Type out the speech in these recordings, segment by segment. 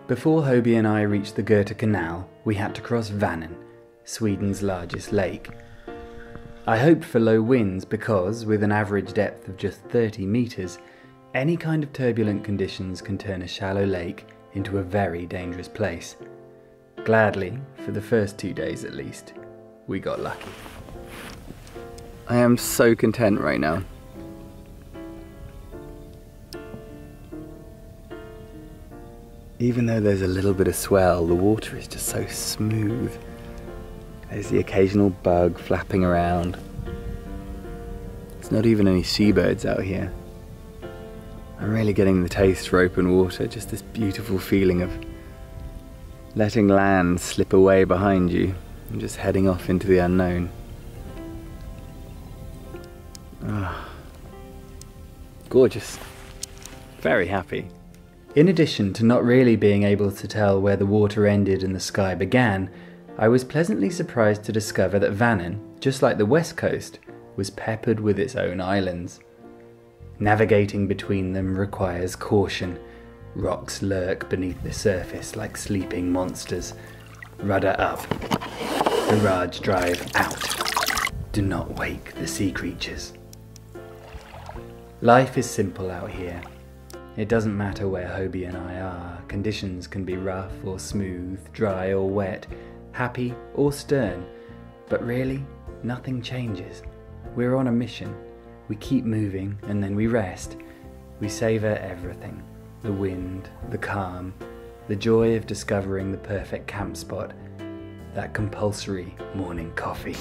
Before Hobie and I reached the Goethe Canal, we had to cross Vänern, Sweden's largest lake. I hoped for low winds because, with an average depth of just 30 metres, any kind of turbulent conditions can turn a shallow lake into a very dangerous place. Gladly, for the first 2 days at least, we got lucky. I am so content right now. Even though there's a little bit of swell, the water is just so smooth. There's the occasional bug flapping around. There's not even any seabirds out here. I'm really getting the taste for open water, just this beautiful feeling of letting land slip away behind you and just heading off into the unknown. Ah, gorgeous. Very happy. In addition to not really being able to tell where the water ended and the sky began, I was pleasantly surprised to discover that Vänern, just like the west coast, was peppered with its own islands. Navigating between them requires caution. Rocks lurk beneath the surface like sleeping monsters. Rudder up. Mirage drive out. Do not wake the sea creatures. Life is simple out here. It doesn't matter where Hobie and I are, conditions can be rough or smooth, dry or wet, happy or stern, but really, nothing changes. We're on a mission. We keep moving and then we rest. We savour everything. The wind, the calm, the joy of discovering the perfect camp spot, that compulsory morning coffee.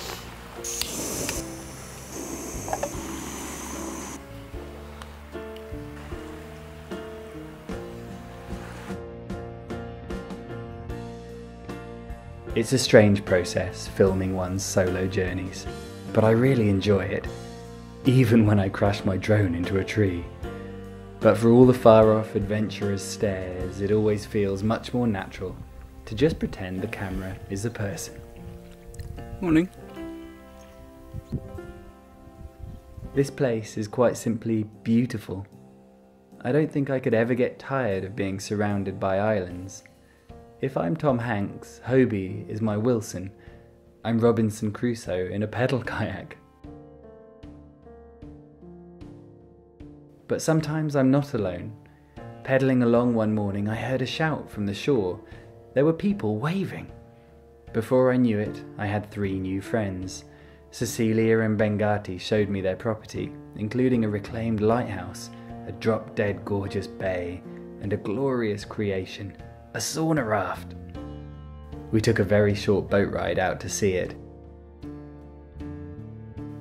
It's a strange process, filming one's solo journeys, but I really enjoy it, even when I crash my drone into a tree. But for all the far-off adventurous stares, it always feels much more natural to just pretend the camera is a person. Morning. This place is quite simply beautiful. I don't think I could ever get tired of being surrounded by islands. If I'm Tom Hanks, Hobie is my Wilson. I'm Robinson Crusoe in a pedal kayak. But sometimes I'm not alone. Pedalling along one morning, I heard a shout from the shore. There were people waving. Before I knew it, I had 3 new friends. Cecilia and Bengati showed me their property, including a reclaimed lighthouse, a drop-dead gorgeous bay, and a glorious creation, a sauna raft. We took a very short boat ride out to see it.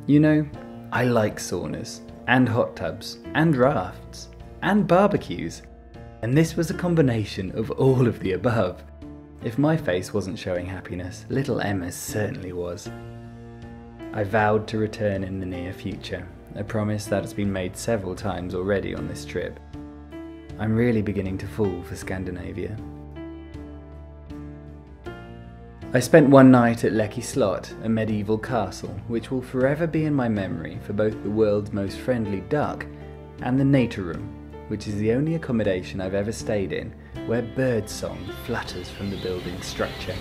You know, I like saunas, and hot tubs, and rafts, and barbecues, and this was a combination of all of the above. If my face wasn't showing happiness, little Emma's certainly was. I vowed to return in the near future, a promise that has been made several times already on this trip. I'm really beginning to fall for Scandinavia. I spent one night at Lecky Slot, a medieval castle, which will forever be in my memory for both the world's most friendly duck and the nature room, which is the only accommodation I've ever stayed in where bird song flutters from the building's structure.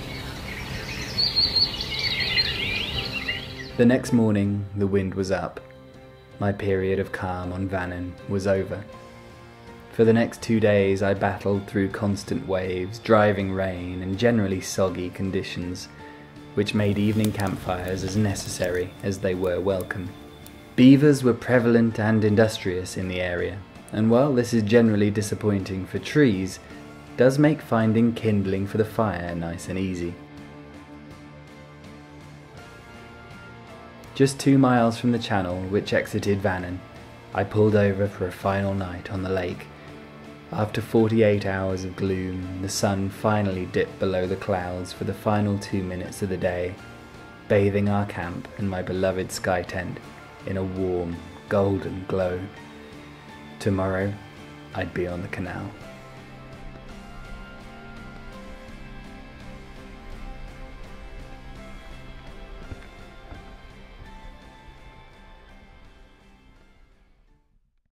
The next morning, the wind was up. My period of calm on Vänern was over. For the next 2 days I battled through constant waves, driving rain and generally soggy conditions, which made evening campfires as necessary as they were welcome. Beavers were prevalent and industrious in the area, and while this is generally disappointing for trees, does make finding kindling for the fire nice and easy. Just 2 miles from the channel which exited Vänern, I pulled over for a final night on the lake. After 48 hours of gloom, the sun finally dipped below the clouds for the final 2 minutes of the day, bathing our camp and my beloved sky tent in a warm, golden glow. Tomorrow, I'd be on the canal.